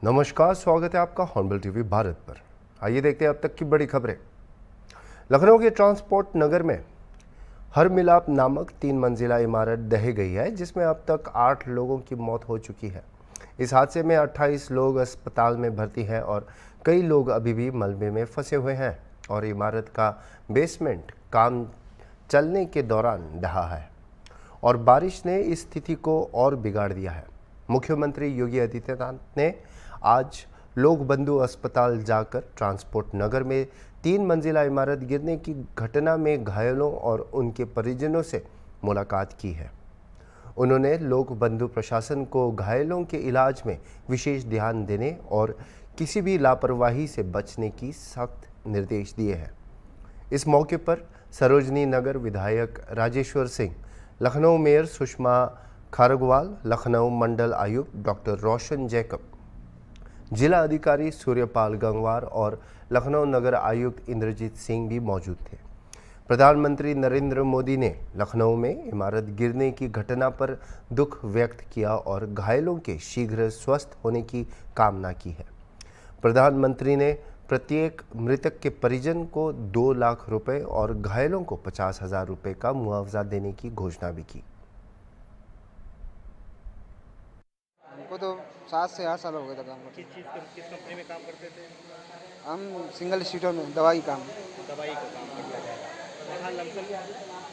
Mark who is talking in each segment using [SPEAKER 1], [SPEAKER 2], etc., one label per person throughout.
[SPEAKER 1] नमस्कार, स्वागत है आपका हॉर्नबिल टीवी भारत पर। आइए देखते हैं अब तक की बड़ी खबरें। लखनऊ के ट्रांसपोर्ट नगर में हर मिलाप नामक 3 मंजिला इमारत ढह गई है, जिसमें अब तक 8 लोगों की मौत हो चुकी है। इस हादसे में 28 लोग अस्पताल में भर्ती हैं और कई लोग अभी भी मलबे में फंसे हुए हैं और इमारत का बेसमेंट काम चलने के दौरान ढहा है और बारिश ने इस स्थिति को और बिगाड़ दिया है। मुख्यमंत्री योगी आदित्यनाथ ने आज लोक बंधु अस्पताल जाकर ट्रांसपोर्ट नगर में 3 मंजिला इमारत गिरने की घटना में घायलों और उनके परिजनों से मुलाकात की है। उन्होंने लोक बंधु प्रशासन को घायलों के इलाज में विशेष ध्यान देने और किसी भी लापरवाही से बचने की सख्त निर्देश दिए हैं। इस मौके पर सरोजनी नगर विधायक राजेश्वर सिंह, लखनऊ मेयर सुषमा खारगवाल, लखनऊ मंडल आयुक्त डॉक्टर रोशन जैकब, जिला अधिकारी सूर्यपाल गंगवार और लखनऊ नगर आयुक्त इंद्रजीत सिंह भी मौजूद थे। प्रधानमंत्री नरेंद्र मोदी ने लखनऊ में इमारत गिरने की घटना पर दुख व्यक्त किया और घायलों के शीघ्र स्वस्थ होने की कामना की है। प्रधानमंत्री ने प्रत्येक मृतक के परिजन को 2 लाख रुपए और घायलों को 50,000 रुपए का मुआवजा देने की घोषणा भी की।
[SPEAKER 2] हमको तो 7 से 8 साल हो गए था काम करते।
[SPEAKER 3] किस कंपनी में काम करते थे?
[SPEAKER 2] हम सिंगल स्ट्रीटों में दवाई काम।
[SPEAKER 3] दवाई का काम करते थे। यहाँ लमसम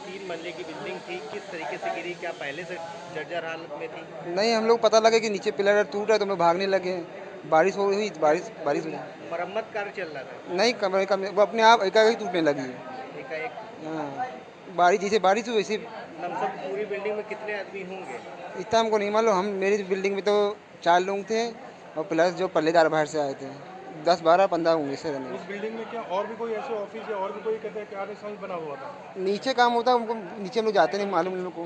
[SPEAKER 3] 3 मंजिले की बिल्डिंग थी, किस तरीके से गिरी? क्या पहले से जर्जर हालत में थी?
[SPEAKER 2] नहीं, हम लोग पता लगे कि नीचे पिलर टूट रहा है तो हम लोग भागने लगे। बारिश हो हुई, बारिश हुई।
[SPEAKER 3] मरम्मत कार्य चल रहा था?
[SPEAKER 2] नहीं, कमरे वो अपने आप एकाएक टूटने लगी।
[SPEAKER 3] एकाएक?
[SPEAKER 2] हाँ, बारिश जैसे बारिश हुई वैसे।
[SPEAKER 3] लमसम पूरी बिल्डिंग में कितने आदमी होंगे?
[SPEAKER 2] इतना हमको नहीं मालूम। हम मेरी बिल्डिंग में तो 4 लोग थे और प्लस जो पल्लेदार बाहर से आए थे 10, 12, 15 होंगे सर।
[SPEAKER 4] उस बिल्डिंग में क्या और भी कोई ऐसे ऑफिस या और भी कोई कहते हैं क्या रेस्टोरेंट बना हुआ था?
[SPEAKER 2] नीचे काम होता है, हमको नीचे हम लोग जाते नहीं, मालूम हम लोग को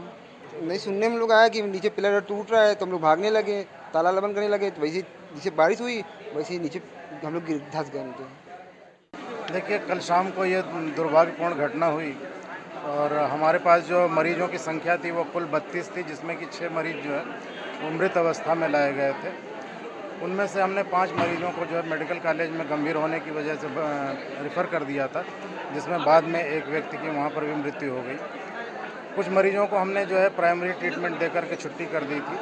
[SPEAKER 2] नहीं। सुनने में लोग आया कि नीचे पिलर टूट रहा है तो हम लोग भागने लगे, ताला बंद करने लगे। तो वैसे जैसे बारिश हुई वैसे ही नीचे हम लोग धंस गए नीचे।
[SPEAKER 5] देखिए, कल शाम को ये दुर्भाग्यपूर्ण घटना हुई और हमारे पास जो मरीजों की संख्या थी वो कुल 32 थी, जिसमें कि 6 मरीज जो है वो मृत अवस्था में लाए गए थे। उनमें से हमने 5 मरीजों को जो है मेडिकल कॉलेज में गंभीर होने की वजह से रेफ़र कर दिया था, जिसमें बाद में एक व्यक्ति की वहाँ पर भी मृत्यु हो गई। कुछ मरीजों को हमने जो है प्राइमरी ट्रीटमेंट देकर के छुट्टी कर दी थी।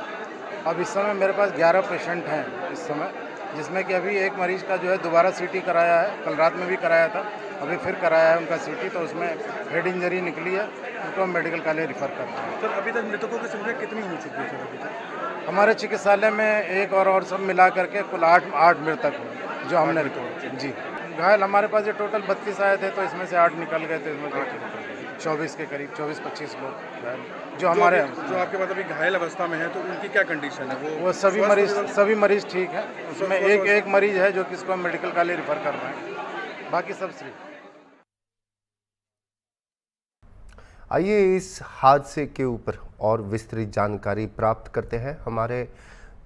[SPEAKER 5] अब इस समय मेरे पास 11 पेशेंट हैं इस समय, जिसमें कि अभी एक मरीज़ का जो है दोबारा सीटी कराया है, कल रात में भी कराया था, अभी फिर कराया है उनका सीटी, तो उसमें हेड इंजरी निकली है, उनको हम मेडिकल कॉलेज रिफ़र कर रहे हैं।
[SPEAKER 4] सर, अभी तक मृतकों की संख्या कितनी हो चुकी है सर अभी तक?
[SPEAKER 5] हमारे चिकित्सालय में एक और सब मिला करके कुल 8 मृतक हैं जो हमने रिपोर्ट। जी, घायल हमारे पास ये टोटल 32 आए थे, तो इसमें से 8 निकल गए थे। इसमें 24 के करीब 24-25 लोग घायल जो हमारे
[SPEAKER 4] जो आपके पास अभी घायल अवस्था में है, तो उनकी क्या कंडीशन है?
[SPEAKER 5] वो सभी मरीज ठीक हैं। उसमें एक मरीज है जो कि इसको हम मेडिकल कॉलेज रिफ़र कर रहे हैं, बाकी सब सही।
[SPEAKER 1] आइए इस हादसे के ऊपर और विस्तृत जानकारी प्राप्त करते हैं हमारे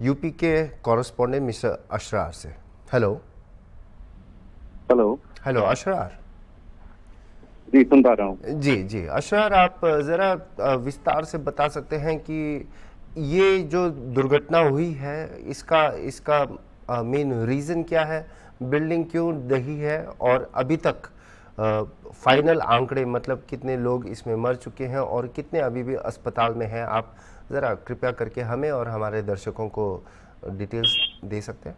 [SPEAKER 1] यूपी के कॉरेस्पॉन्डेंट मिस्टर अशरार से। हेलो अशरार
[SPEAKER 6] जी, सुन पा रहा हूँ।
[SPEAKER 1] जी अशरार, आप ज़रा विस्तार से बता सकते हैं कि ये जो दुर्घटना हुई है इसका मेन रीज़न क्या है, बिल्डिंग क्यों ढही है और अभी तक फाइनल आंकड़े, मतलब कितने लोग इसमें मर चुके हैं और कितने अभी भी अस्पताल में हैं? आप ज़रा कृपया करके हमें और हमारे दर्शकों को डिटेल्स दे सकते हैं?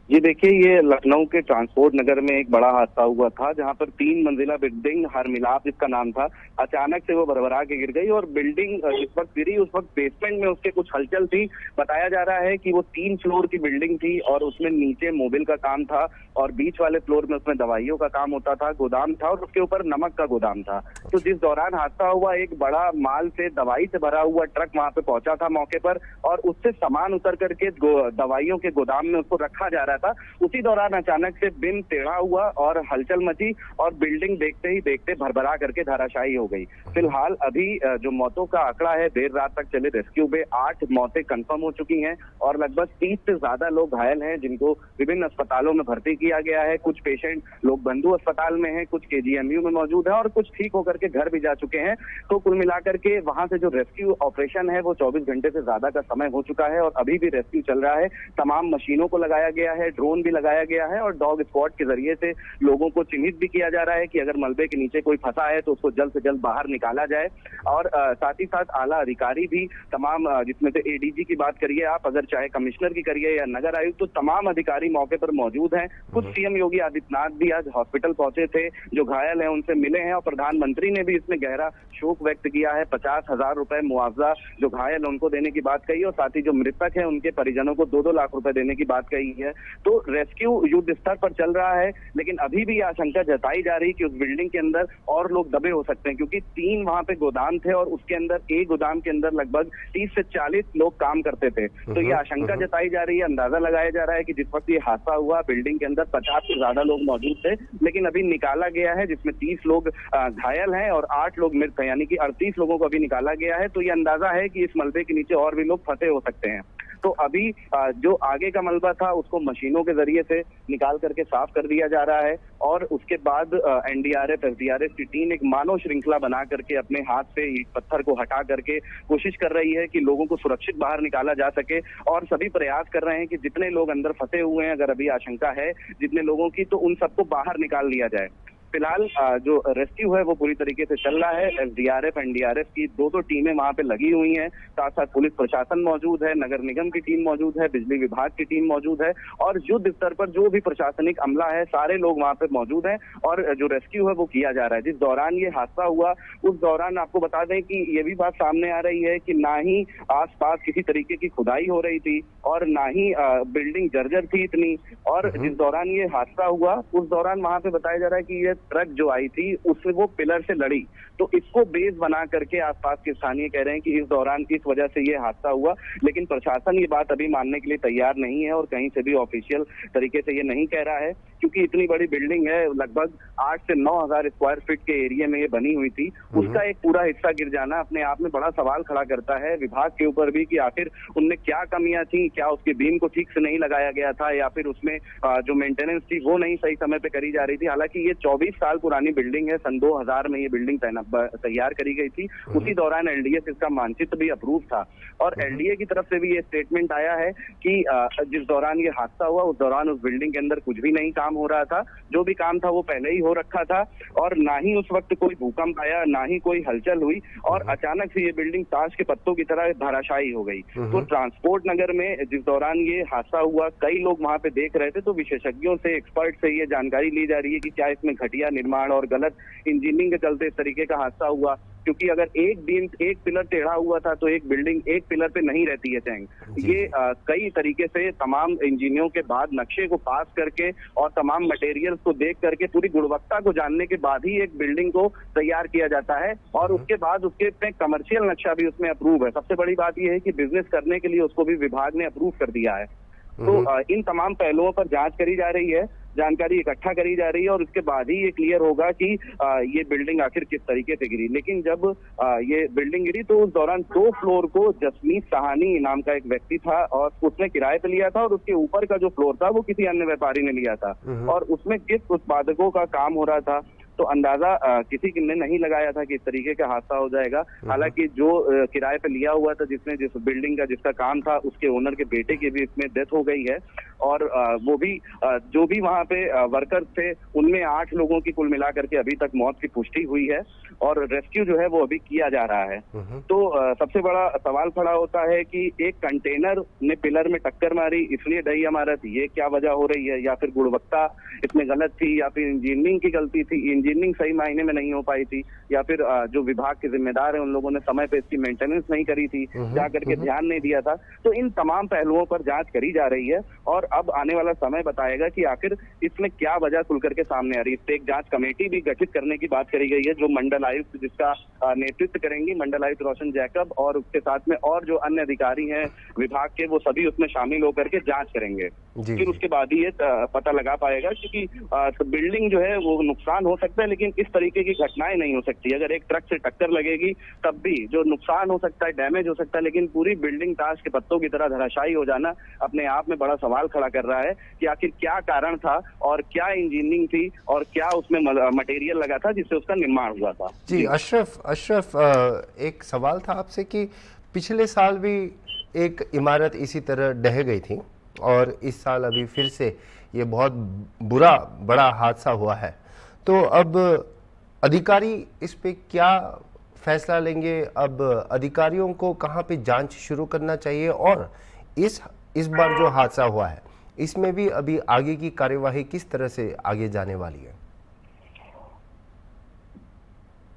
[SPEAKER 6] ये देखिए, ये लखनऊ के ट्रांसपोर्ट नगर में एक बड़ा हादसा हुआ था, जहां पर 3 मंजिला बिल्डिंग हर मिलाप जिसका नाम था, अचानक से वो भरभरा के गिर गई और बिल्डिंग जिस वक्त गिरी उस वक्त बेसमेंट में उसके कुछ हलचल थी। बताया जा रहा है कि वो 3 फ्लोर की बिल्डिंग थी और उसमें नीचे मोबिल का काम था और बीच वाले फ्लोर में उसमें दवाइयों का काम होता था, गोदाम था और उसके ऊपर नमक का गोदाम था। तो जिस दौरान हादसा हुआ, एक बड़ा माल से दवाई से भरा हुआ ट्रक वहां पे पहुंचा था मौके पर और उससे सामान उतर करके दवाइयों के गोदाम में उसको रखा जा रहा रहा था। उसी दौरान अचानक से बिम टेढ़ा हुआ और हलचल मची और बिल्डिंग देखते ही देखते भरभरा करके धराशायी हो गई। फिलहाल अभी जो मौतों का आंकड़ा है, देर रात तक चले रेस्क्यू में 8 मौतें कंफर्म हो चुकी हैं और लगभग 30 से ज्यादा लोग घायल हैं, जिनको विभिन्न अस्पतालों में भर्ती किया गया है। कुछ पेशेंट लोग बंधु अस्पताल में हैं, कुछ KGMU में मौजूद है और कुछ ठीक होकर के घर भी जा चुके हैं। तो कुल मिलाकर के वहां से जो रेस्क्यू ऑपरेशन है वो 24 घंटे से ज्यादा का समय हो चुका है और अभी भी रेस्क्यू चल रहा है। तमाम मशीनों को लगाया गया है, ड्रोन भी लगाया गया है और डॉग स्क्वाड के जरिए से लोगों को चिन्हित भी किया जा रहा है कि अगर मलबे के नीचे कोई फंसा है तो उसको जल्द से जल्द बाहर निकाला जाए। और साथ ही साथ आला अधिकारी भी तमाम, जिसमें से ADG की बात करिए आप, अगर चाहे कमिश्नर की करिए या नगर आयुक्त, तो तमाम अधिकारी मौके पर मौजूद हैं। खुद CM योगी आदित्यनाथ भी आज हॉस्पिटल पहुंचे थे, जो घायल हैं उनसे मिले हैं और प्रधानमंत्री ने भी इसमें गहरा शोक व्यक्त किया है। 50,000 रुपए मुआवजा जो घायल है उनको देने की बात कही और साथ ही जो मृतक है उनके परिजनों को 2-2 लाख रुपए देने की बात कही है। तो रेस्क्यू युद्ध स्तर पर चल रहा है, लेकिन अभी भी आशंका जताई जा रही है कि उस बिल्डिंग के अंदर और लोग दबे हो सकते हैं, क्योंकि 3 वहां पे गोदाम थे और उसके अंदर एक गोदाम के अंदर लगभग 30 से 40 लोग काम करते थे। तो ये आशंका जताई जा रही है, अंदाजा लगाया जा रहा है कि जिस वक्त ये हादसा हुआ बिल्डिंग के अंदर 50 से ज्यादा लोग मौजूद थे, लेकिन अभी निकाला गया है, जिसमें 30 लोग घायल हैं और 8 लोग मृत हैं, यानी कि 38 लोगों को अभी निकाला गया है। तो ये अंदाजा है कि इस मलबे के नीचे और भी लोग फंसे हो सकते हैं। तो अभी जो आगे का मलबा था उसको मशीनों के जरिए से निकाल करके साफ कर दिया जा रहा है और उसके बाद NDRF SDRF की टीम एक मानव श्रृंखला बना करके अपने हाथ से ईंट पत्थर को हटा करके कोशिश कर रही है कि लोगों को सुरक्षित बाहर निकाला जा सके और सभी प्रयास कर रहे हैं कि जितने लोग अंदर फंसे हुए हैं, अगर अभी आशंका है जितने लोगों की, तो उन सबको बाहर निकाल लिया जाए। फिलहाल जो रेस्क्यू है वो पूरी तरीके से चल रहा है। SDRF NDRF की 2 टीमें वहां पे लगी हुई हैं, साथ साथ पुलिस प्रशासन मौजूद है, नगर निगम की टीम मौजूद है, बिजली विभाग की टीम मौजूद है और युद्ध स्तर पर जो भी प्रशासनिक अमला है सारे लोग वहां पे मौजूद हैं और जो रेस्क्यू है वो किया जा रहा है। जिस दौरान ये हादसा हुआ उस दौरान आपको बता दें कि ये भी बात सामने आ रही है कि ना ही आसपास किसी तरीके की खुदाई हो रही थी और ना ही बिल्डिंग जर्जर थी इतनी, और जिस दौरान ये हादसा हुआ उस दौरान वहां पे बताया जा रहा है कि ये ट्रक जो आई थी उससे वो पिलर से लड़ी, तो इसको बेस बना करके आसपास के स्थानीय कह रहे हैं कि इस दौरान इस वजह से ये हादसा हुआ। लेकिन प्रशासन ये बात अभी मानने के लिए तैयार नहीं है और कहीं से भी ऑफिशियल तरीके से ये नहीं कह रहा है, क्योंकि इतनी बड़ी बिल्डिंग है, लगभग 8 से 9,000 स्क्वायर फीट के एरिया में ये बनी हुई थी, उसका एक पूरा हिस्सा गिर जाना अपने आप में बड़ा सवाल खड़ा करता है विभाग के ऊपर भी कि आखिर उनमें क्या कमियां थी, क्या उसके बीम को ठीक से नहीं लगाया गया था या फिर उसमें जो मेंटेनेंस थी वो नहीं सही समय पे करी जा रही थी। हालांकि ये 24 साल पुरानी बिल्डिंग है, सन 2000 में ये बिल्डिंग तैयार करी गई थी, उसी दौरान LDS इसका मानचित्र भी अप्रूव था और LDA की तरफ से भी ये स्टेटमेंट आया है कि जिस दौरान ये हादसा हुआ उस दौरान उस बिल्डिंग के अंदर कुछ भी नहीं काम हो रहा था, जो भी काम था वो पहले ही हो रखा था और ना ही उस वक्त कोई भूकंप आया, ना ही कोई हलचल हुई और अचानक से ये बिल्डिंग ताश के पत्तों की तरह धराशायी हो गई। तो ट्रांसपोर्ट नगर में जिस दौरान ये हादसा हुआ कई लोग वहां पे देख रहे थे, तो विशेषज्ञों से, एक्सपर्ट से ये जानकारी ली जा रही है कि क्या इसमें घटिया निर्माण और गलत इंजीनियरिंग के चलते इस तरीके का हादसा हुआ, क्योंकि अगर एक पिलर टेढ़ा हुआ था तो एक बिल्डिंग एक पिलर पे नहीं रहती है चैंग। ये कई तरीके से तमाम इंजीनियरों के बाद नक्शे को पास करके और तमाम मटेरियल्स को देख करके पूरी गुणवत्ता को जानने के बाद ही एक बिल्डिंग को तैयार किया जाता है और उसके बाद उसके कमर्शियल नक्शा भी उसमें अप्रूव है। सबसे बड़ी बात यह है कि बिजनेस करने के लिए उसको भी विभाग ने अप्रूव कर दिया है। तो इन तमाम पहलुओं पर जांच करी जा रही है, जानकारी इकट्ठा करी जा रही है और उसके बाद ही ये क्लियर होगा कि ये बिल्डिंग आखिर किस तरीके से गिरी। लेकिन जब ये बिल्डिंग गिरी तो उस दौरान 2 फ्लोर को जसमीत सहानी नाम का एक व्यक्ति था और उसने किराए पे लिया था और उसके ऊपर का जो फ्लोर था वो किसी अन्य व्यापारी ने लिया था और उसमें किस उत्पादकों का काम हो रहा था तो अंदाजा किसी ने नहीं लगाया था कि इस तरीके का हादसा हो जाएगा। हालांकि जो किराए पे लिया हुआ था जिस बिल्डिंग का जिसका काम था उसके ओनर के बेटे की भी इसमें डेथ हो गई है और वो भी जो भी वहां पे वर्कर्स थे उनमें 8 लोगों की कुल मिलाकर के अभी तक मौत की पुष्टि हुई है और रेस्क्यू जो है वो अभी किया जा रहा है। तो सबसे बड़ा सवाल खड़ा होता है कि एक कंटेनर ने पिलर में टक्कर मारी इसलिए ढही इमारत, ये क्या वजह हो रही है, या फिर गुणवत्ता इसमें गलत थी या फिर इंजीनियरिंग की गलती थी, इंजीनियरिंग सही मायने में नहीं हो पाई थी, या फिर जो विभाग के जिम्मेदार है उन लोगों ने समय पे इसकी मेंटेनेंस नहीं करी थी, जाकर के ध्यान नहीं दिया था। तो इन तमाम पहलुओं पर जांच करी जा रही है और अब आने वाला समय बताएगा कि आखिर इसमें क्या वजह खुल करके सामने आ रही है। इससे एक जांच कमेटी भी गठित करने की बात करी गई है जो मंडल आयुक्त जिसका नेतृत्व करेंगी मंडल आयुक्त रोशन जैकब और उसके साथ में और जो अन्य अधिकारी हैं विभाग के वो सभी उसमें शामिल होकर के जांच करेंगे।
[SPEAKER 1] जी,
[SPEAKER 6] फिर
[SPEAKER 1] जी।
[SPEAKER 6] उसके बाद ही ये पता लगा पाएगा, क्योंकि बिल्डिंग जो है वो नुकसान हो सकता है लेकिन इस तरीके की घटनाएं नहीं हो सकती। अगर एक ट्रक से टक्कर लगेगी तब भी जो नुकसान हो सकता है, डैमेज हो सकता है, लेकिन पूरी बिल्डिंग ताश के पत्तों की तरह धराशायी हो जाना अपने आप में बड़ा सवाल खड़ा कर रहा है कि आखिर क्या कारण था और क्या इंजीनियरिंग थी और क्या उसमें मटेरियल लगा था जिससे उसका निर्माण हुआ था।
[SPEAKER 1] जी अशरफ, एक सवाल था आपसे कि पिछले साल भी एक इमारत इसी तरह ढह गई थी और इस साल अभी फिर से ये बहुत बड़ा हादसा हुआ है, तो अब अधिकारी इस पे क्या फैसला लेंगे? अब अधिकारियों को कहाँ पे जांच शुरू करना चाहिए और इस बार जो हादसा हुआ है इसमें भी अभी आगे की कार्यवाही किस तरह से आगे जाने वाली है?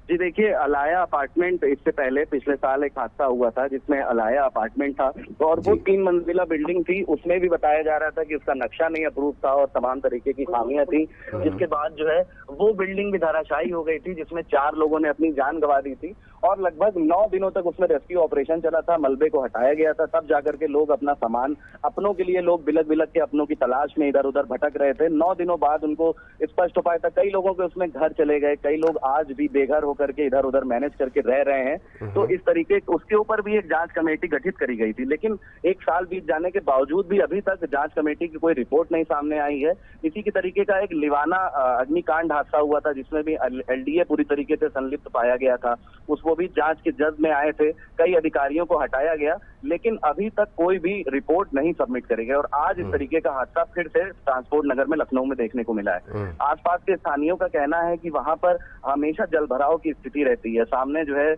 [SPEAKER 6] जी देखिए, अलाया अपार्टमेंट, इससे पहले पिछले साल एक हादसा हुआ था जिसमें अलाया अपार्टमेंट था और वो 3 मंजिला बिल्डिंग थी। उसमें भी बताया जा रहा था कि उसका नक्शा नहीं अप्रूव था और तमाम तरीके की खामियां थी, जिसके बाद जो है वो बिल्डिंग भी धराशायी हो गई थी, जिसमें 4 लोगों ने अपनी जान गंवा दी थी और लगभग 9 दिनों तक उसमें रेस्क्यू ऑपरेशन चला था। मलबे को हटाया गया था, तब जाकर के लोग अपना सामान, अपनों के लिए लोग बिलक बिलक के अपनों की तलाश में इधर उधर भटक रहे थे। 9 दिनों बाद उनको स्पष्ट हो पाया था। कई लोगों के उसमें घर चले गए, कई लोग आज भी बेघर होकर के इधर उधर मैनेज करके रह रहे हैं। तो इस तरीके उसके ऊपर भी एक जांच कमेटी गठित करी गई थी, लेकिन 1 साल बीत जाने के बावजूद भी अभी तक जांच कमेटी की कोई रिपोर्ट नहीं सामने आई है। इसी की तरीके का एक लिवाना अग्निकांड हादसा हुआ था जिसमें भी एलडीए पूरी तरीके से संलिप्त पाया गया था। उसको भी जांच के जज में आए थे, कई अधिकारियों को हटाया गया, लेकिन अभी तक कोई भी रिपोर्ट नहीं सबमिट करी गई और आज इस तरीके का हादसा फिर से ट्रांसपोर्ट नगर में लखनऊ में देखने को मिला है। आसपास के स्थानियों का कहना है कि वहां पर हमेशा जल भराव की स्थिति रहती है। सामने जो है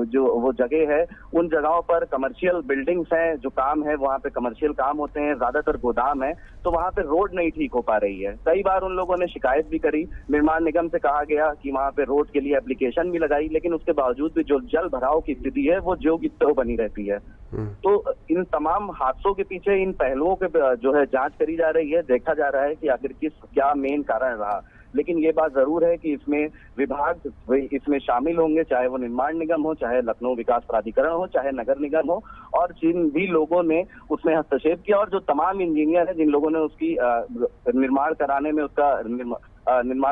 [SPEAKER 6] जो वो जगह है, उन जगहों पर कमर्शियल बिल्डिंग्स हैं, जो काम है वहां पे कमर्शियल काम होते हैं, ज्यादातर गोदाम है, तो वहां पे रोड नहीं ठीक हो पा रही है। कई बार उन लोगों ने शिकायत भी करी, निर्माण निगम से कहा गया कि वहां पे रोड के लिए एप्लीकेशन भी लगाई, लेकिन उसके बावजूद भी जो जल भराव की स्थिति है वो ज्यों की त्यों बनी रहती है। तो इन तमाम हादसों के पीछे इन पहलुओं के जो है जांच करी जा रही है, देखा जा रहा है कि आखिर क्या मेन कारण रहा। लेकिन ये बात जरूर है कि इसमें विभाग इसमें शामिल होंगे, चाहे वो निर्माण निगम हो, चाहे लखनऊ विकास प्राधिकरण हो, चाहे नगर निगम हो, और जिन भी लोगों ने उसमें हस्तक्षेप किया और जो तमाम इंजीनियर है जिन लोगों ने उसकी निर्माण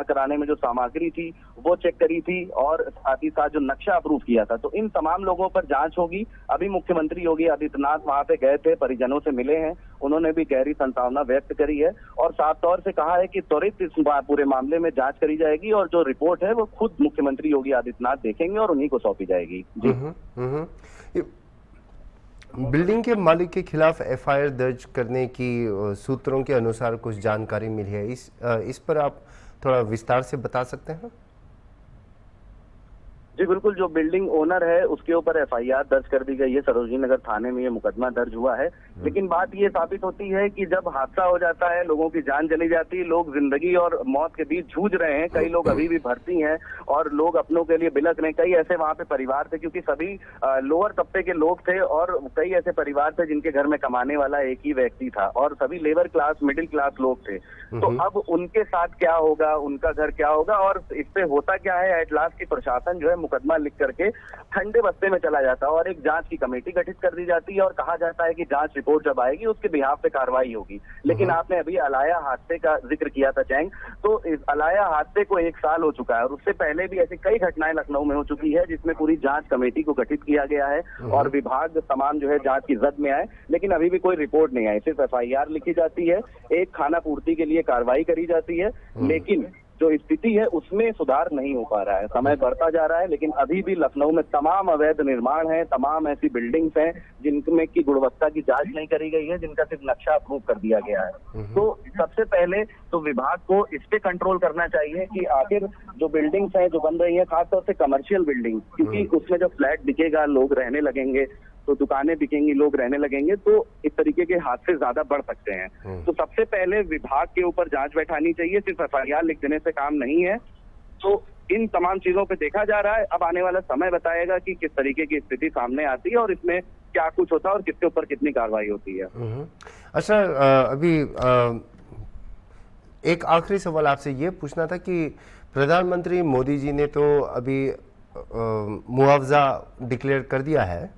[SPEAKER 6] कराने में जो सामग्री थी वो चेक करी थी और साथ ही साथ जो नक्शा अप्रूव किया था, तो इन तमाम लोगों पर जांच होगी। अभी मुख्यमंत्री योगी आदित्यनाथ वहां पे गए थे, परिजनों से मिले हैं, उन्होंने भी गहरी संतावना व्यक्त करी है और साफ तौर से कहा है कि त्वरित इस पूरे मामले में जांच करी जाएगी और जो रिपोर्ट है वो खुद मुख्यमंत्री योगी आदित्यनाथ देखेंगे और उन्हीं को सौंपी जाएगी। जी।
[SPEAKER 1] बिल्डिंग के मालिक के खिलाफ एफआईआर दर्ज करने की सूत्रों के अनुसार कुछ जानकारी मिली है, इस पर आप थोड़ा विस्तार से बता सकते हैं?
[SPEAKER 6] जी बिल्कुल, जो बिल्डिंग ओनर है उसके ऊपर एफआईआर दर्ज कर दी गई है, सरोजनी नगर थाने में ये मुकदमा दर्ज हुआ है। लेकिन बात ये साबित होती है कि जब हादसा हो जाता है, लोगों की जान चली जाती है, लोग जिंदगी और मौत के बीच जूझ रहे हैं, कई लोग अभी भी भर्ती हैं और लोग अपनों के लिए बिलक रहे हैं। कई ऐसे वहां पे परिवार थे, क्योंकि सभी लोअर तबके के लोग थे और कई ऐसे परिवार थे जिनके घर में कमाने वाला एक ही व्यक्ति था और सभी लेबर क्लास, मिडिल क्लास लोग थे। तो अब उनके साथ क्या होगा, उनका घर क्या होगा और इस पे होता क्या है, एट लास्ट की प्रशासन जो है मुकदमा लिख करके ठंडे बस्ते में चला जाता है और एक जांच की कमेटी गठित कर दी जाती है और कहा जाता है कि जांच रिपोर्ट जब आएगी उसके बिहाफ पे कार्रवाई होगी। लेकिन आपने अभी अलाया हादसे का जिक्र किया था चैंग, तो इस अलाया हादसे को 1 साल हो चुका है और उससे पहले भी ऐसी कई घटनाएं लखनऊ में हो चुकी है जिसमें पूरी जांच कमेटी को गठित किया गया है और विभाग तमाम जो है जांच की जद में आए, लेकिन अभी भी कोई रिपोर्ट नहीं आई। सिर्फ एफआईआर लिखी जाती है, एक खाना पूर्ति के लिए कार्रवाई करी जाती है, लेकिन जो स्थिति है उसमें सुधार नहीं हो पा रहा है। समय बढ़ता जा रहा है, लेकिन अभी भी लखनऊ में तमाम अवैध निर्माण है, तमाम ऐसी बिल्डिंग्स हैं जिनमें की गुणवत्ता की जांच नहीं करी गई है, जिनका सिर्फ नक्शा अप्रूव कर दिया गया है। तो सबसे पहले तो विभाग को इस पे कंट्रोल करना चाहिए कि आखिर जो बिल्डिंग्स हैं जो बन रही है, खासतौर से कमर्शियल बिल्डिंग, क्योंकि उसमें जब फ्लैट दिखेगा, लोग रहने लगेंगे, तो दुकानें बिकेंगी, लोग रहने लगेंगे, तो इस तरीके के हादसे ज्यादा बढ़ सकते हैं। तो सबसे पहले विभाग के ऊपर जांच बैठानी चाहिए, सिर्फ एफआईआर लिख देने से काम नहीं है। तो इन तमाम चीजों पे देखा जा रहा है, अब आने वाला समय बताएगा कि किस तरीके की स्थिति सामने आती है और इसमें क्या कुछ होता है और किसके ऊपर कितनी कार्रवाई होती है।
[SPEAKER 1] अच्छा, अभी एक आखिरी सवाल आपसे ये पूछना था कि प्रधानमंत्री मोदी जी ने तो अभी मुआवजा डिक्लेयर कर दिया है,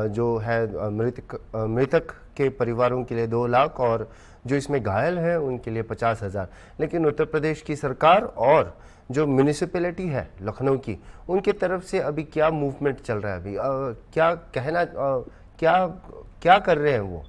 [SPEAKER 1] जो है मृतक के परिवारों के लिए 2 लाख और जो इसमें घायल हैं उनके लिए 50,000। लेकिन उत्तर प्रदेश की सरकार और जो म्यूनिसिपैलिटी है लखनऊ की, उनकी तरफ से अभी क्या मूवमेंट चल रहा है? अभी क्या कहना, क्या कर रहे हैं वो?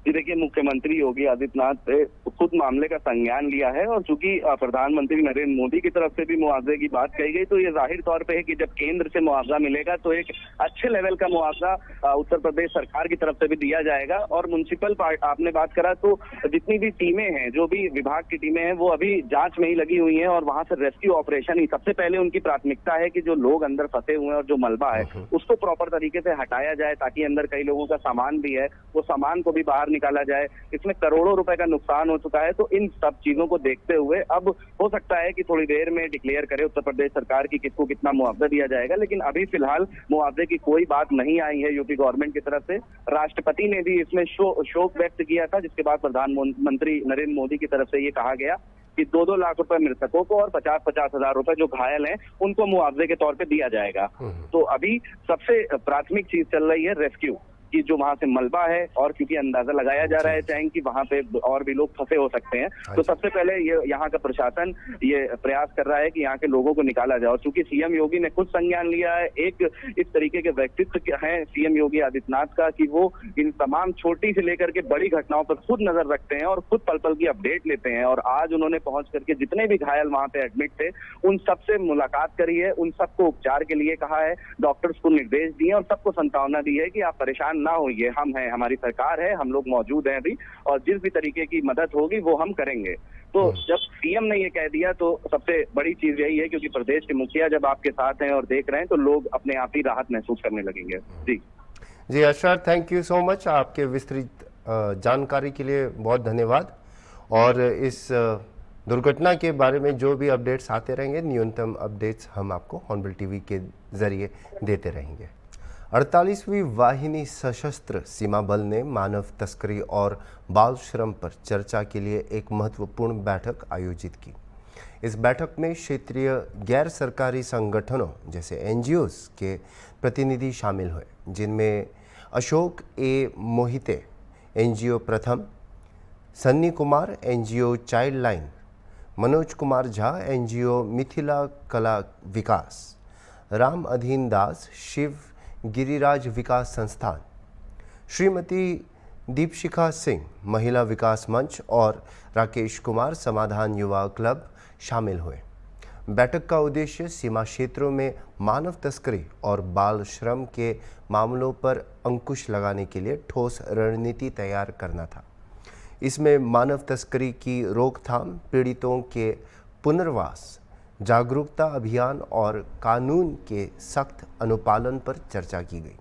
[SPEAKER 6] जी देखिए, मुख्यमंत्री योगी आदित्यनाथ ने खुद मामले का संज्ञान लिया है और चूंकि प्रधानमंत्री नरेंद्र मोदी की तरफ से भी मुआवजे की बात कही गई, तो ये जाहिर तौर पे है कि जब केंद्र से मुआवजा मिलेगा तो एक अच्छे लेवल का मुआवजा उत्तर प्रदेश सरकार की तरफ से भी दिया जाएगा। और म्युनिसिपल आपने बात करा तो जितनी भी टीमें हैं, जो भी विभाग की टीमें हैं, वो अभी जांच में ही लगी हुई हैं और वहां से रेस्क्यू ऑपरेशन ही सबसे पहले उनकी प्राथमिकता है कि जो लोग अंदर फंसे हुए हैं और जो मलबा है उसको प्रॉपर तरीके से हटाया जाए, ताकि अंदर कई लोगों का सामान भी है, वो सामान को भी बाहर निकाला जाए। इसमें करोड़ों रुपए का नुकसान हो चुका है, तो इन सब चीजों को देखते हुए अब हो सकता है कि थोड़ी देर में डिक्लेयर करे उत्तर प्रदेश सरकार की किसको कितना मुआवजा दिया जाएगा। लेकिन अभी फिलहाल मुआवजे की कोई बात नहीं आई है यूपी गवर्नमेंट की तरफ से। राष्ट्रपति ने भी इसमें शोक व्यक्त किया था, जिसके बाद प्रधानमंत्री नरेंद्र मोदी की तरफ से ये कहा गया कि 2-2 लाख रुपए मृतकों को और 50-50 हजार रुपए जो घायल हैं उनको मुआवजे के तौर पे दिया जाएगा। तो अभी सबसे प्राथमिक चीज चल रही है रेस्क्यू कि जो वहां से मलबा है, और क्योंकि अंदाजा लगाया जा रहा है चाहे कि वहां पे और भी लोग फंसे हो सकते हैं, तो सबसे पहले ये यहाँ का प्रशासन ये प्रयास कर रहा है कि यहाँ के लोगों को निकाला जाए। और चूंकि सीएम योगी ने खुद संज्ञान लिया है, एक इस तरीके के व्यक्तित्व है सीएम योगी आदित्यनाथ का कि वो इन तमाम छोटी से लेकर के बड़ी घटनाओं पर खुद नजर रखते हैं और खुद पल पल की अपडेट लेते हैं। और आज उन्होंने पहुंच करके जितने भी घायल वहां पे एडमिट थे उन सबसे मुलाकात करी है, उन सबको उपचार के लिए कहा है, डॉक्टर्स को निर्देश दिए और सबको सांत्वना दी है कि आप परेशान ना होइए, हम हैं, हमारी सरकार है, हम लोग मौजूद हैं अभी, और जिस भी तरीके की मदद होगी वो हम करेंगे। तो जब सीएम ने ये कह दिया तो सबसे बड़ी चीज यही है, क्योंकि प्रदेश के मुखिया जब आपके साथ हैं और देख रहे हैं तो लोग अपने आप ही राहत महसूस करने लगेंगे। जी
[SPEAKER 1] अशर, थैंक यू सो मच, आपके विस्तृत जानकारी के लिए बहुत धन्यवाद। और इस दुर्घटना के बारे में जो भी अपडेट्स आते रहेंगे, न्यूनतम अपडेट्स हम हॉर्नबिल टीवी के जरिए देते रहेंगे। 48वीं वाहिनी सशस्त्र सीमा बल ने मानव तस्करी और बाल श्रम पर चर्चा के लिए एक महत्वपूर्ण बैठक आयोजित की। इस बैठक में क्षेत्रीय गैर सरकारी संगठनों जैसे एनजीओज के प्रतिनिधि शामिल हुए, जिनमें अशोक ए मोहिते एनजीओ प्रथम, Sunny Kumar NGO child line, Manoj Kumar Jha NGO Mithila कला विकास, राम अधीन दास शिव गिरिराज विकास संस्थान, श्रीमती दीपशिखा सिंह महिला विकास मंच और राकेश कुमार समाधान युवा क्लब शामिल हुए। बैठक का उद्देश्य सीमा क्षेत्रों में मानव तस्करी और बाल श्रम के मामलों पर अंकुश लगाने के लिए ठोस रणनीति तैयार करना था। इसमें मानव तस्करी की रोकथाम, पीड़ितों के पुनर्वास, जागरूकता अभियान और कानून के सख्त अनुपालन पर चर्चा की गई।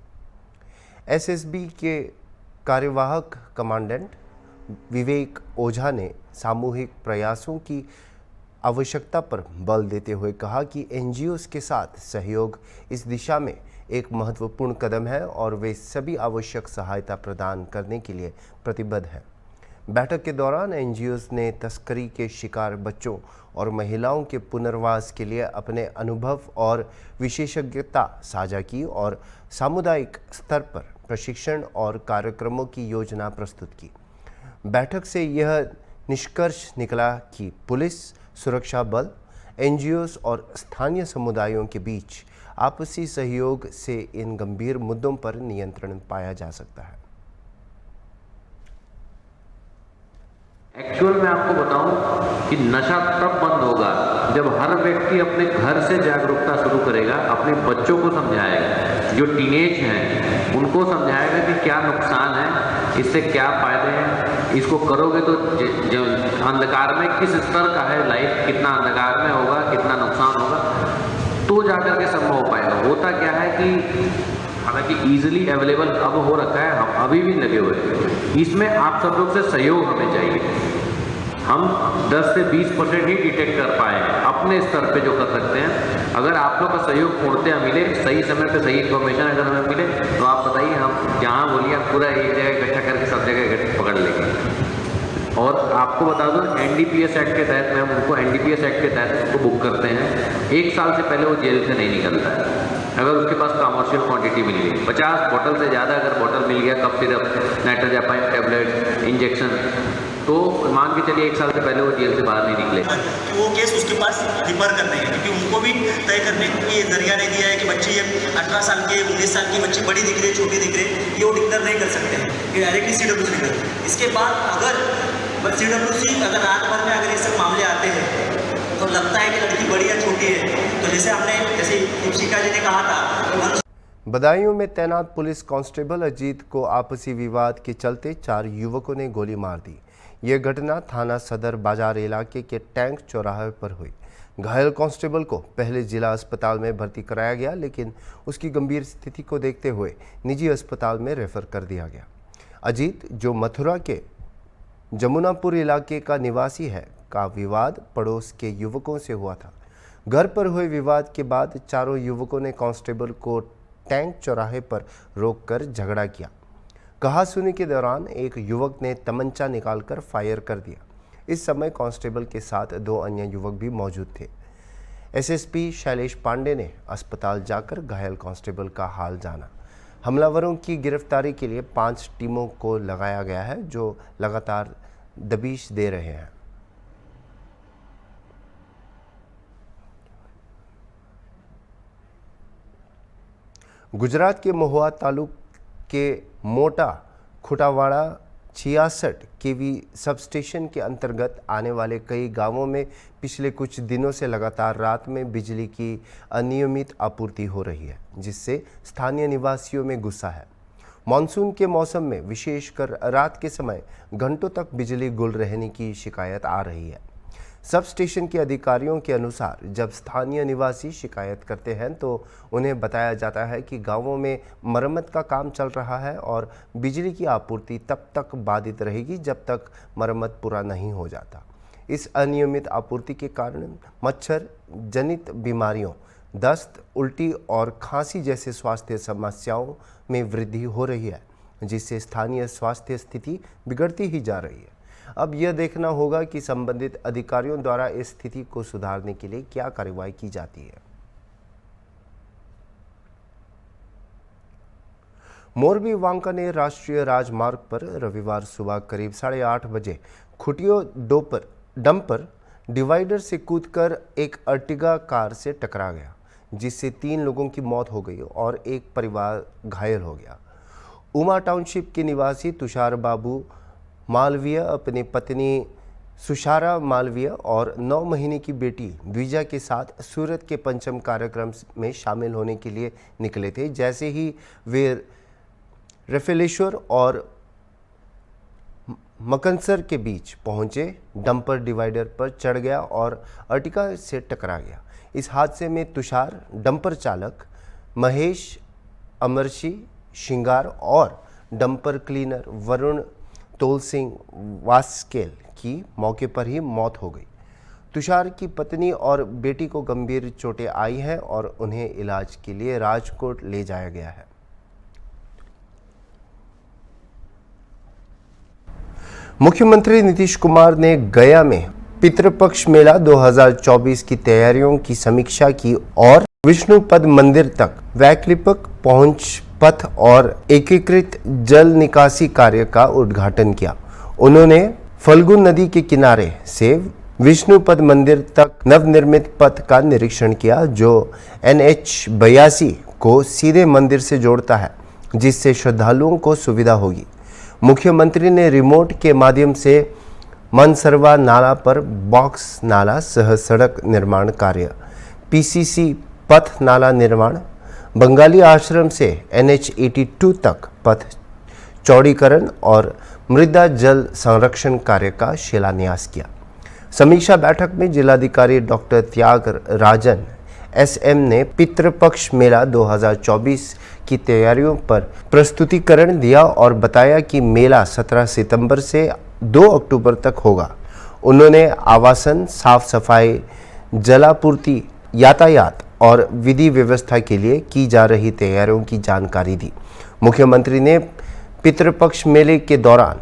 [SPEAKER 1] एसएसबी के कार्यवाहक कमांडेंट विवेक ओझा ने सामूहिक प्रयासों की आवश्यकता पर बल देते हुए कहा कि एनजीओज के साथ सहयोग इस दिशा में एक महत्वपूर्ण कदम है और वे सभी आवश्यक सहायता प्रदान करने के लिए प्रतिबद्ध हैं। बैठक के दौरान एनजीओज ने तस्करी के शिकार बच्चों और महिलाओं के पुनर्वास के लिए अपने अनुभव और विशेषज्ञता साझा की और सामुदायिक स्तर पर प्रशिक्षण और कार्यक्रमों की योजना प्रस्तुत की। बैठक से यह निष्कर्ष निकला कि पुलिस, सुरक्षा बल, एनजीओज और स्थानीय समुदायों के बीच आपसी सहयोग से इन गंभीर मुद्दों पर नियंत्रण पाया जा सकता है।
[SPEAKER 7] एक्चुअल में आपको बताऊं कि नशा तब बंद होगा जब हर व्यक्ति अपने घर से जागरूकता शुरू करेगा, अपने बच्चों को समझाएगा, जो टीनेज हैं उनको समझाएगा कि क्या नुकसान है, इससे क्या फायदे हैं, इसको करोगे तो अंधकार में किस स्तर का है लाइफ, कितना अंधकार में होगा, कितना नुकसान होगा, तो जाकर के संभव हो पाएगा। होता क्या है कि हालांकि इजीली अवेलेबल अब हो रखा है, हम अभी भी लगे हुए हैं, इसमें आप सब लोग से सहयोग हमें चाहिए। हम 10 से 20% ही डिटेक्ट कर पाए अपने स्तर पे जो कर सकते हैं। अगर आप लोग का सहयोग पूर्णतः मिले, सही समय पे सही इन्फॉर्मेशन अगर हमें मिले, तो आप बताइए, हम जहाँ बोलिए पूरा एक जगह इकट्ठा करके सब जगह पकड़ लेंगे। और आपको बता दूं, एनडीपीएस एक्ट के तहत में हम उनको एनडीपीएस एक्ट के तहत उनको बुक करते हैं। 1 साल से पहले वो जेल से नहीं निकलता है। अगर उसके पास कमर्शियल क्वांटिटी मिल गई, 50 बोतल से ज़्यादा अगर बोतल मिल गया, कफ सिरप, नाइट्रोजापाइन टैबलेट, इंजेक्शन, तो मान के चलिए 1 साल से पहले वो जेल से बाहर नहीं निकले।
[SPEAKER 8] वो केस उसके पास रिफर कर देंगे, क्योंकि उनको भी तय करने के लिए जरिया नहीं दिया है कि बच्चे ये 18 साल के 19 साल की बच्ची बड़ी दिख रही है, छोटी दिख रही है, ये वो डिक्लेयर नहीं कर सकते हैं, ये डायरेक्टली CWC डिक्लेयर। इसके बाद अगर CWC अगर रात भर में अगर ये सब मामले आते हैं तो लगता है कि लड़की बड़ी या छोटी है, तो जैसे दीपशिका जी ने कहा था,
[SPEAKER 1] बदायूं में तैनात पुलिस कांस्टेबल अजीत को आपसी विवाद के चलते 4 युवकों ने गोली मार दी। ये घटना थाना सदर बाजार इलाके के टैंक चौराहे पर हुई। घायल कांस्टेबल को पहले जिला अस्पताल में भर्ती कराया गया, लेकिन उसकी गंभीर स्थिति को देखते हुए निजी अस्पताल में रेफर कर दिया गया। अजीत, जो मथुरा के जमुनापुर इलाके का निवासी है, का विवाद पड़ोस के युवकों से हुआ था। घर पर हुए विवाद के बाद चारों युवकों ने कांस्टेबल को टैंक चौराहे पर रोककर झगड़ा किया। कहासुनी के दौरान एक युवक ने तमंचा निकालकर फायर कर दिया। इस समय कांस्टेबल के साथ 2 अन्य युवक भी मौजूद थे। SSP शैलेश पांडे ने अस्पताल जाकर घायल कांस्टेबल का हाल जाना। हमलावरों की गिरफ्तारी के लिए 5 टीमों को लगाया गया है, जो लगातार दबिश दे रहे हैं। गुजरात के महुआ तालुक के मोटा खुटावाड़ा 66 kV सब स्टेशन के अंतर्गत आने वाले कई गांवों में पिछले कुछ दिनों से लगातार रात में बिजली की अनियमित आपूर्ति हो रही है, जिससे स्थानीय निवासियों में गुस्सा है। मानसून के मौसम में विशेषकर रात के समय घंटों तक बिजली गुल रहने की शिकायत आ रही है। सब स्टेशन के अधिकारियों के अनुसार जब स्थानीय निवासी शिकायत करते हैं तो उन्हें बताया जाता है कि गांवों में मरम्मत का काम चल रहा है और बिजली की आपूर्ति तब तक बाधित रहेगी जब तक मरम्मत पूरा नहीं हो जाता। इस अनियमित आपूर्ति के कारण मच्छर जनित बीमारियों, दस्त, उल्टी और खांसी जैसे स्वास्थ्य समस्याओं में वृद्धि हो रही है, जिससे स्थानीय स्वास्थ्य स्थिति बिगड़ती ही जा रही है। अब यह देखना होगा कि संबंधित अधिकारियों द्वारा इस स्थिति को सुधारने के लिए क्या कार्रवाई की जाती है। मोरबी वांकानेर राष्ट्रीय राजमार्ग पर रविवार सुबह करीब 8:30 बजे खुटियो डंपर डिवाइडर से कूदकर एक अर्टिगा कार से टकरा गया, जिससे 3 लोगों की मौत हो गई और एक परिवार घायल हो गया। उमा टाउनशिप के निवासी तुषार बाबू मालवीय अपनी पत्नी सुषारा मालवीय और 9 महीने की बेटी द्विजा के साथ सूरत के पंचम कार्यक्रम में शामिल होने के लिए निकले थे। जैसे ही वे रफेलेश्वर और मकनसर के बीच पहुंचे, डंपर डिवाइडर पर चढ़ गया और अर्टिगा से टकरा गया। इस हादसे में तुषार, डंपर चालक महेश अमरशी श्रृंगार और डंपर क्लीनर वरुण तोल सिंह वास्केल की मौके पर ही मौत हो गई। तुषार की पत्नी और बेटी को गंभीर चोटें आई हैं और उन्हें इलाज के लिए राजकोट ले जाया गया है। मुख्यमंत्री नीतीश कुमार ने गया में पितृपक्ष मेला 2024 की तैयारियों की समीक्षा की और विष्णुपद मंदिर तक वैकल्पिक पहुंच पथ और एकीकृत जल निकासी कार्य का उद्घाटन किया। उन्होंने फल्गु नदी के किनारे से विष्णुपद मंदिर तक नवनिर्मित पथ का निरीक्षण किया, जो NH 82 को सीधे मंदिर से जोड़ता है, जिससे श्रद्धालुओं को सुविधा होगी। मुख्यमंत्री ने रिमोट के माध्यम से मनसरवा नाला पर बॉक्स नाला सह सड़क निर्माण कार्य, PCC पथ नाला निर्माण, बंगाली आश्रम से NH 82 तक पथ चौड़ीकरण और मृदा जल संरक्षण कार्य का शिलान्यास किया। समीक्षा बैठक में जिलाधिकारी डॉक्टर त्यागराजन SM ने पितृपक्ष मेला 2024 की तैयारियों पर प्रस्तुतिकरण दिया और बताया कि मेला 17 सितंबर से 2 अक्टूबर तक होगा। उन्होंने आवासन, साफ सफाई, जलापूर्ति, यातायात और विधि व्यवस्था के लिए की जा रही तैयारियों की जानकारी दी। मुख्यमंत्री ने पितृपक्ष मेले के दौरान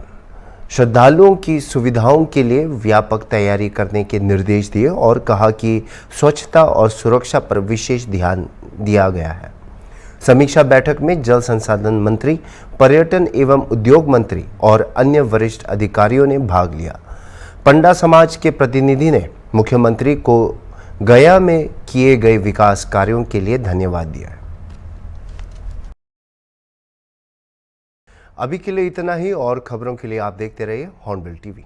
[SPEAKER 1] श्रद्धालुओं की सुविधाओं के लिए व्यापक तैयारी करने के निर्देश दिए और कहा कि स्वच्छता और सुरक्षा पर विशेष ध्यान दिया गया है। समीक्षा बैठक में जल संसाधन मंत्री, पर्यटन एवं उद्योग मंत्री और अन्य वरिष्ठ अधिकारियों ने भाग लिया। पंडा समाज के प्रतिनिधि ने मुख्यमंत्री को गया में किए गए विकास कार्यों के लिए धन्यवाद दिया। अभी के लिए इतना ही और खबरों के लिए आप देखते रहिए हॉर्नबिल टीवी।